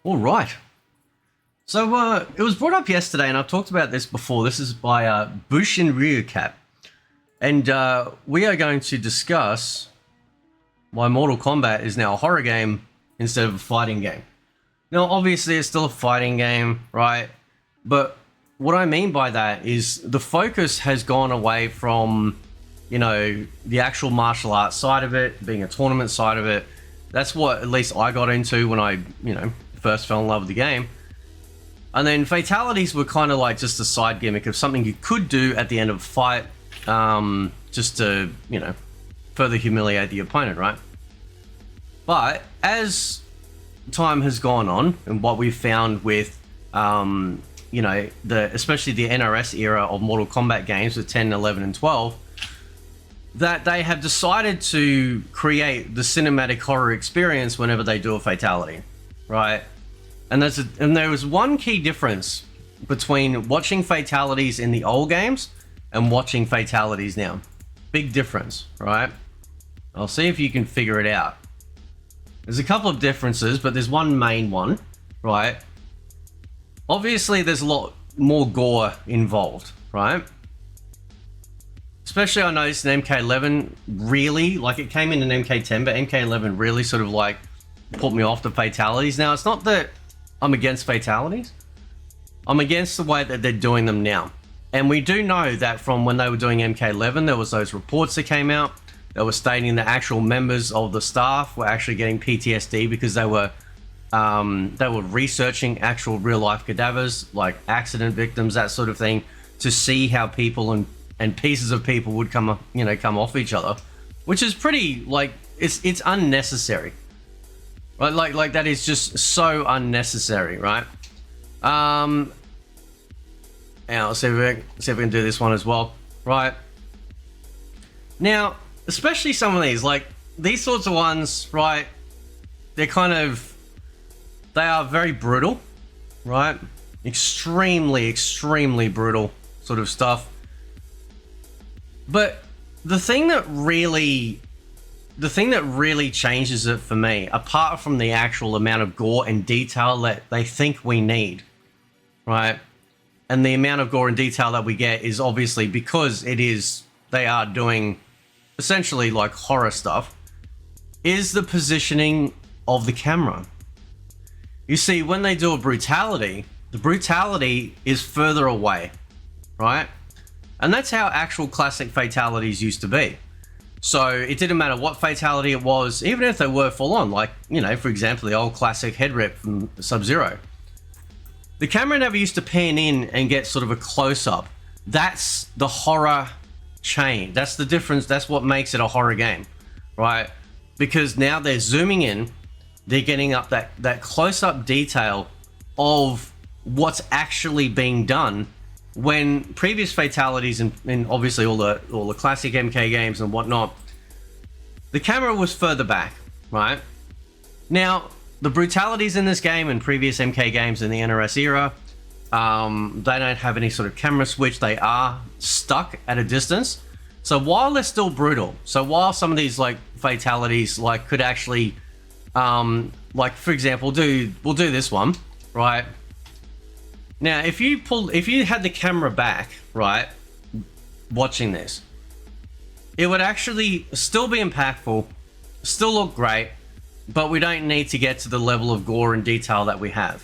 All right. So it was brought up yesterday, and I've talked about this before. This is by Bushin Ryukat. And we are going to discuss why Mortal Kombat is now a horror game instead of a fighting game. Now, obviously, it's still a fighting game, right? But what I mean by that is the focus has gone away from, you know, the actual martial arts side of it, being a tournament side of it. That's what at least I got into when I, first fell in love with the game. And then fatalities were kind of like just a side gimmick of something you could do at the end of a fight, just to, further humiliate the opponent, right? But as time has gone on, and what we've found with, especially the NRS era of Mortal Kombat games with 10, 11, and 12, that they have decided to create the cinematic horror experience whenever they do a fatality, right? And there was one key difference between watching fatalities in the old games and watching fatalities now. Big difference, right? I'll see if you can figure it out. There's a couple of differences, but there's one main one, right? Obviously, there's a lot more gore involved, right? Especially I noticed in MK11, really, like it came in MK10, but MK11 really sort of like put me off the fatalities. Now, it's not that I'm against fatalities. I'm against the way that they're doing them now. And we do know that from when they were doing MK11, there was those reports that came out that were stating that actual members of the staff were actually getting PTSD because they were researching actual real life cadavers, like accident victims, that sort of thing, to see how people and pieces of people would come off each other, which is pretty, like, it's unnecessary. Right, like that is just so unnecessary, right? And I'll see if we can do this one as well, right? Now, especially some of these, like these sorts of ones, right? They are very brutal, right? Extremely, extremely brutal sort of stuff. But the thing that really changes it for me, apart from the actual amount of gore and detail that they think we need, right? And the amount of gore and detail that we get is obviously because they are doing essentially like horror stuff, is the positioning of the camera. You see, when they do a brutality, the brutality is further away, right? And that's how actual classic fatalities used to be. So it didn't matter what fatality it was, even if they were full on, like, for example, the old classic head rip from Sub-Zero. The camera never used to pan in and get sort of a close-up. That's the horror chain. That's the difference. That's what makes it a horror game, right? Because now they're zooming in, they're getting up that close-up detail of what's actually being done, when previous fatalities and obviously all the classic MK games and whatnot, the camera was further back, right? Now, the brutalities in this game and previous MK games in the NRS era, they don't have any sort of camera switch. They are stuck at a distance. So while they're still brutal, so while some of these like fatalities like could actually, like for example, we'll do this one, right? Now, if you had the camera back, right, watching this, it would actually still be impactful, still look great, but we don't need to get to the level of gore and detail that we have.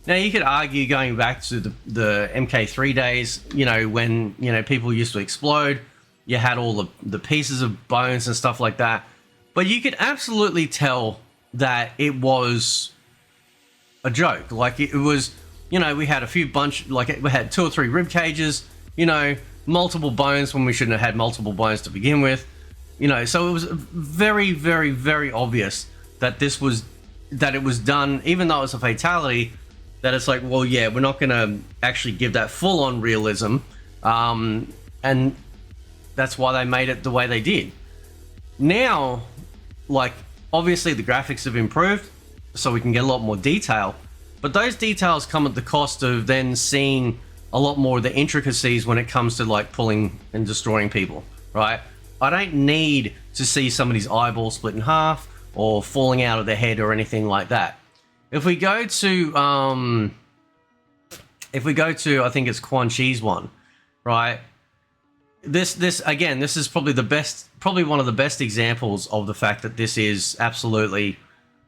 Now, you could argue going back to the MK3 days, when, people used to explode, you had all the pieces of bones and stuff like that, but you could absolutely tell that it was a joke. Like, it was... we had we had 2 or 3 rib cages, multiple bones when we shouldn't have had multiple bones to begin with, so it was very, very, very obvious that it was done, even though it was a fatality, that it's like, well, yeah, we're not going to actually give that full on realism. And that's why they made it the way they did. Now, like, obviously the graphics have improved, so we can get a lot more detail. But those details come at the cost of then seeing a lot more of the intricacies when it comes to like pulling and destroying people, right? I don't need to see somebody's eyeball split in half or falling out of their head or anything like that. If we go to I think it's Quan Chi's one, right? This again, this is probably one of the best examples of the fact that this is absolutely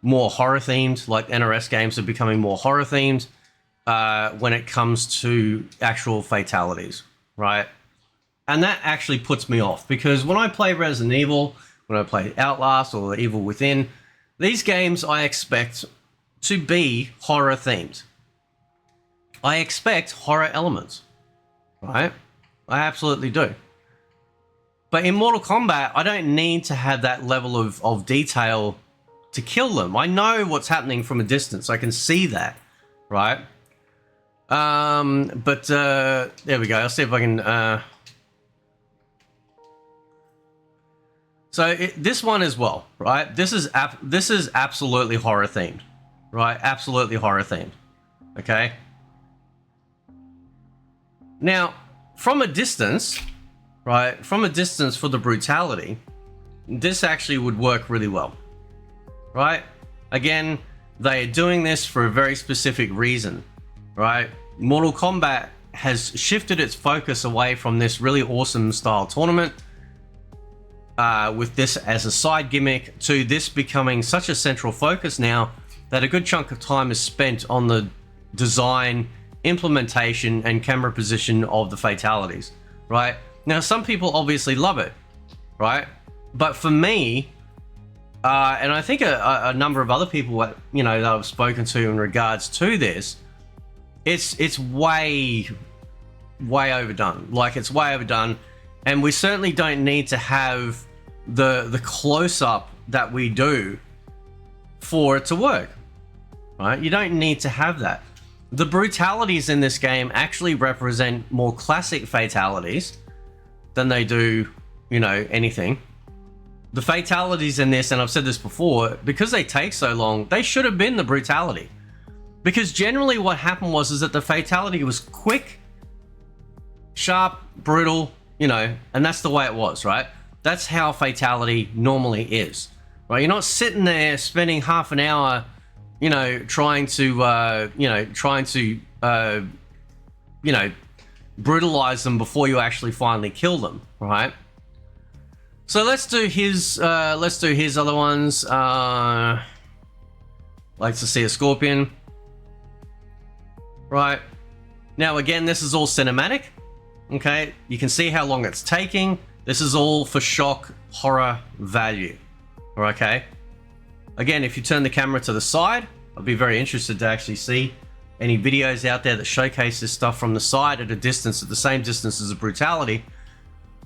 more horror themed. Like NRS games are becoming more horror themed when it comes to actual fatalities, right? And that actually puts me off, because when I play Resident Evil, when I play Outlast or Evil Within, these games I expect to be horror themed. I expect horror elements, right? I absolutely do. But in Mortal Kombat, I don't need to have that level of detail to kill them. I know what's happening from a distance. I can see that, right? There we go. I'll see if I can... this one as well, right? This is absolutely horror themed, right? Absolutely horror themed, okay? Now, from a distance, right? From a distance for the brutality, this actually would work really well, right? Again, they are doing this for a very specific reason, right? Mortal Kombat has shifted its focus away from this really awesome style tournament with this as a side gimmick to this becoming such a central focus now that a good chunk of time is spent on the design, implementation, and camera position of the fatalities, right? Now, some people obviously love it, right? But for me, and I think a number of other people, that I've spoken to in regards to this, it's way overdone. Like, it's way overdone, and we certainly don't need to have the close-up that we do for it to work, right? You don't need to have that. The brutalities in this game actually represent more classic fatalities than they do, anything. The fatalities in this, and I've said this before, because they take so long, they should have been the brutality. Because generally what happened was that the fatality was quick, sharp, brutal, and that's the way it was, right? That's how fatality normally is, right? You're not sitting there spending half an hour, trying to brutalize them before you actually finally kill them, right? So let's do his other ones. Like to see a scorpion, right? Now again, this is all cinematic. Okay, you can see how long it's taking. This is all for shock horror value. Okay. Again, if you turn the camera to the side, I'd be very interested to actually see any videos out there that showcase this stuff from the side at a distance, at the same distance as a brutality.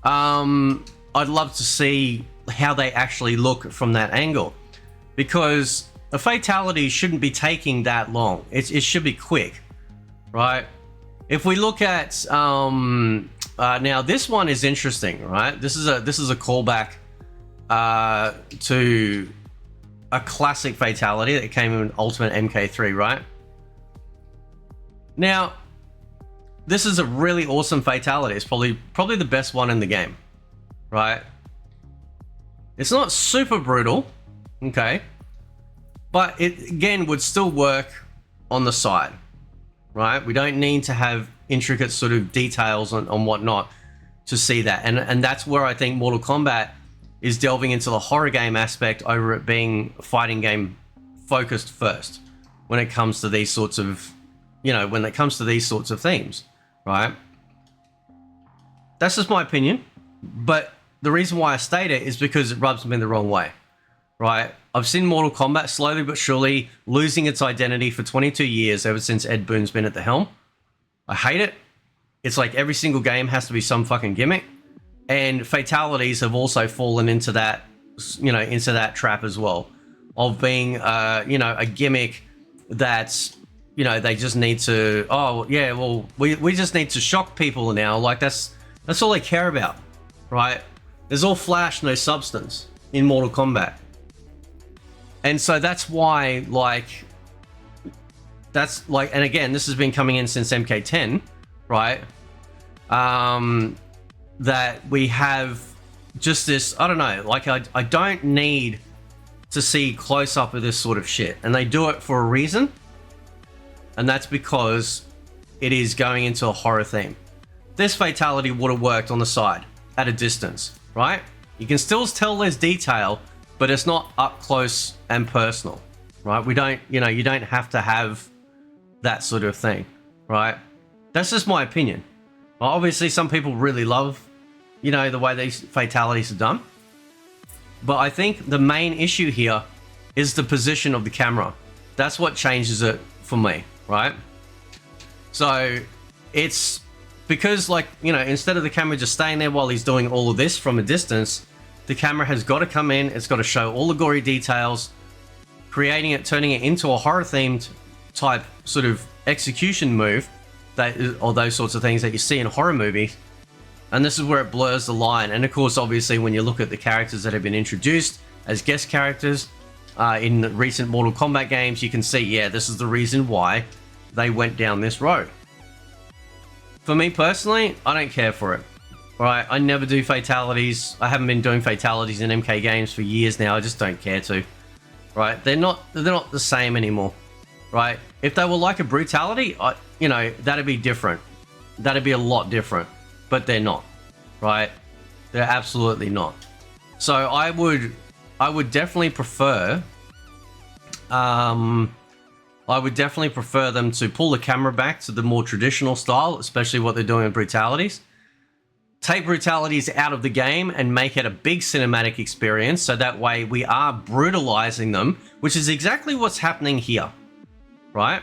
I'd love to see how they actually look from that angle, because a fatality shouldn't be taking that long. It should be quick, right? If we look at now, this one is interesting, right? This is a callback to a classic fatality that came in Ultimate MK3, right? Now, this is a really awesome fatality. It's probably the best one in the game, right? It's not super brutal, okay, but it again would still work on the side, right? We don't need to have intricate sort of details on whatnot to see that, and that's where I think Mortal Kombat is delving into the horror game aspect over it being a fighting game focused first when it comes to these sorts of, when it comes to these sorts of themes, right? That's just my opinion, but the reason why I state it is because it rubs me the wrong way, right? I've seen Mortal Kombat slowly but surely losing its identity for 22 years ever since Ed Boon's been at the helm. I hate it. It's like every single game has to be some fucking gimmick. And fatalities have also fallen into that, into that trap as well, of being, a gimmick that's, they just need to, oh yeah, well, we just need to shock people now. Like that's all they care about, right? There's all flash, no substance in Mortal Kombat. And so that's why, and again, this has been coming in since MK10, right? That we have just this, I don't know, I don't need to see close up of this sort of shit, and they do it for a reason, and that's because it is going into a horror theme. This fatality would have worked on the side at a distance, right? You can still tell there's detail, but it's not up close and personal, right? We don't, you know, you don't have to have that sort of thing, right? That's just my opinion. Well, obviously, some people really love, you know, the way these fatalities are done. But I think the main issue here is the position of the camera. That's what changes it for me, right? So it's because, like, you know, instead of the camera just staying there while he's doing all of this from a distance, the camera has got to come in, it's got to show all the gory details, creating it, turning it into a horror themed type sort of execution move, that or those sorts of things that you see in horror movies. And this is where it blurs the line. And of course, obviously, when you look at the characters that have been introduced as guest characters in the recent Mortal Kombat games, you can see, yeah, this is the reason why they went down this road. For me personally, I don't care for it. Right? I never do fatalities. I haven't been doing fatalities in MK games for years now. I just don't care to. Right? They're not the same anymore. Right? If they were like a brutality, you know, that'd be different. That'd be a lot different. But they're not, right? They're absolutely not. So I would definitely prefer, them to pull the camera back to the more traditional style, especially what they're doing in brutalities. Take brutalities out of the game and make it a big cinematic experience, so that way we are brutalizing them, which is exactly what's happening here, right?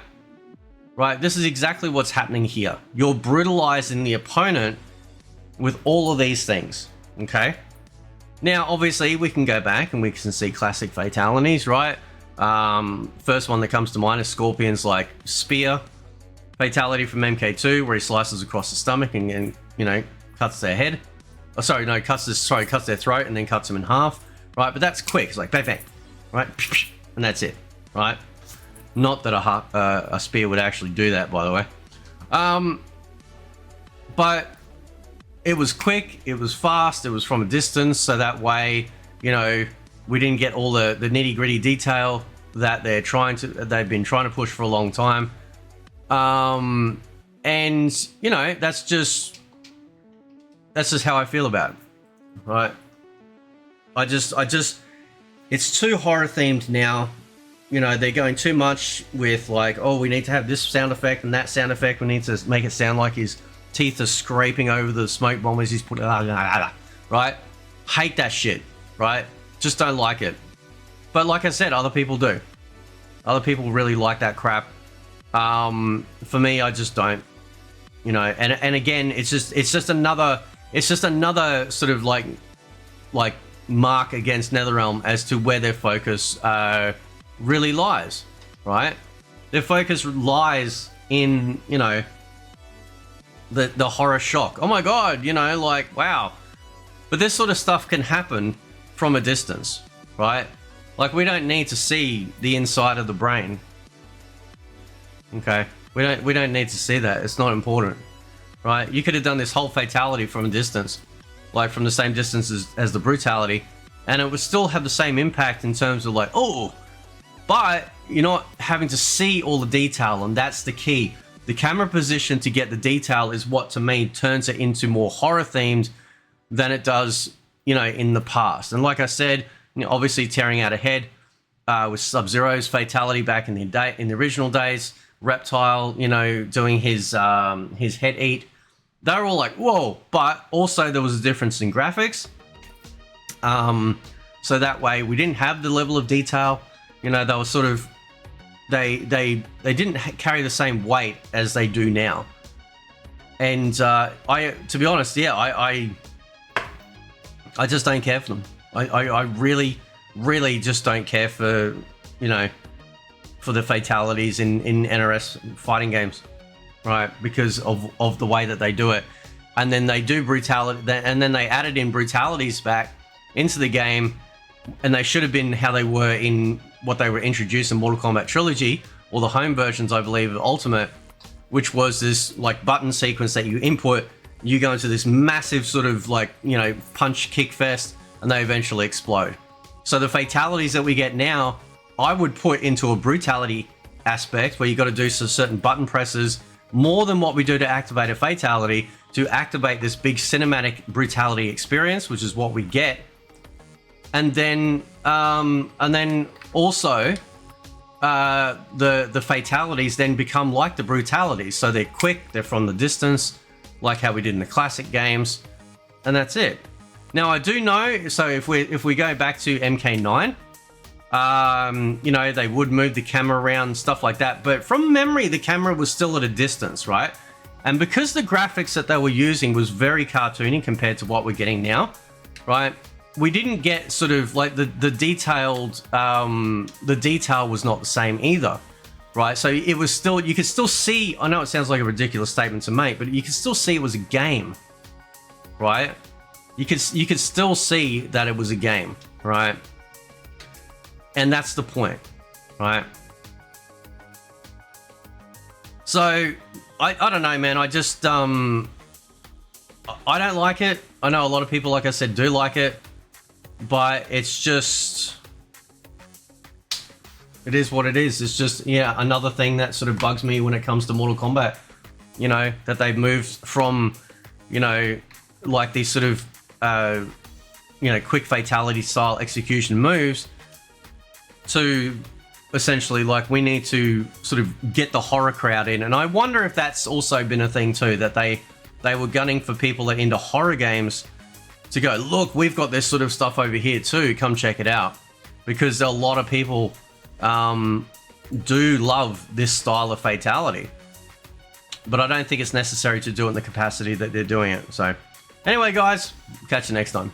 Right, this is exactly what's happening here. You're brutalizing the opponent with all of these things, okay? Now, obviously, we can go back and we can see classic fatalities, right? First one that comes to mind is Scorpion's, like, spear fatality from MK2, where he slices across the stomach and you know, cuts their head. Oh, sorry, no, cuts their throat and then cuts them in half, right? But that's quick. It's like bang, bang, right? And that's it, right? Not that a spear would actually do that, by the way. But it was quick, it was fast, it was from a distance, so that way, you know, we didn't get all the nitty gritty detail that they've been trying to push for a long time. And you know, that's just how I feel about it, right? I just, it's too horror themed now. You know, they're going too much with, like, oh, we need to have this sound effect and that sound effect. We need to make it sound like his teeth are scraping over the smoke bombers he's put, right? Hate that shit, right? Just don't like it. But like I said, other people do. Other people really like that crap. For me, I just don't. You know, and again, it's just another sort of like mark against NetherRealm as to where their focus really lies, right? Their focus lies in, you know, the horror shock. Oh my god, you know, like, wow. But this sort of stuff can happen from a distance, right? Like, we don't need to see the inside of the brain. Okay? We don't need to see that. It's not important, right? You could have done this whole fatality from a distance, like from the same distance as the brutality, and it would still have the same impact in terms of, like, oh, but you're not having to see all the detail, and that's the key. The camera position to get the detail is what, to me, turns it into more horror themed than it does, you know, in the past. And like I said, you know, obviously tearing out a head with Sub-Zero's fatality back in the original days, Reptile, you know, doing his head eat. They were all like, whoa, but also there was a difference in graphics. So that way we didn't have the level of detail. You know, they were sort of, they didn't carry the same weight as they do now. And to be honest, yeah, I just don't care for them. I really, really just don't care for, you know, for the fatalities in NRS fighting games, right? Because of the way that they do it. And then they do brutality, and then they added in brutalities back into the game, and they should have been how they were in what they were introduced in Mortal Kombat Trilogy, or the home versions, I believe, of Ultimate, which was this, like, button sequence that you input, you go into this massive sort of, like, you know, punch kick fest, and they eventually explode. So the fatalities that we get now, I would put into a brutality aspect where you got to do some certain button presses more than what we do to activate a fatality to activate this big cinematic brutality experience, which is what we get. And then also the fatalities then become like the brutalities. So they're quick, they're from the distance, like how we did in the classic games, and that's it. Now I do know, so if we go back to MK9, you know, they would move the camera around and stuff like that, but from memory the camera was still at a distance, right? And because the graphics that they were using was very cartoony compared to what we're getting now, right? We didn't get sort of like the detail was not the same either, right? So it was still, you could still see, I know it sounds like a ridiculous statement to make, but you could still see it was a game, right? You could still see that it was a game, right? And that's the point, right? So I don't know, man. I just I don't like it. I know a lot of people, like I said, do like it, but it's just, it is what it is. It's just, yeah, another thing that sort of bugs me when it comes to Mortal Kombat, you know, that they've moved from, you know, like these sort of you know, quick fatality style execution moves to essentially like we need to sort of get the horror crowd in. And I wonder if that's also been a thing too, that they were gunning for people that are into horror games to go, look, we've got this sort of stuff over here too, come check it out. Because a lot of people do love this style of fatality, but I don't think it's necessary to do it in the capacity that they're doing it. So anyway, guys, catch you next time.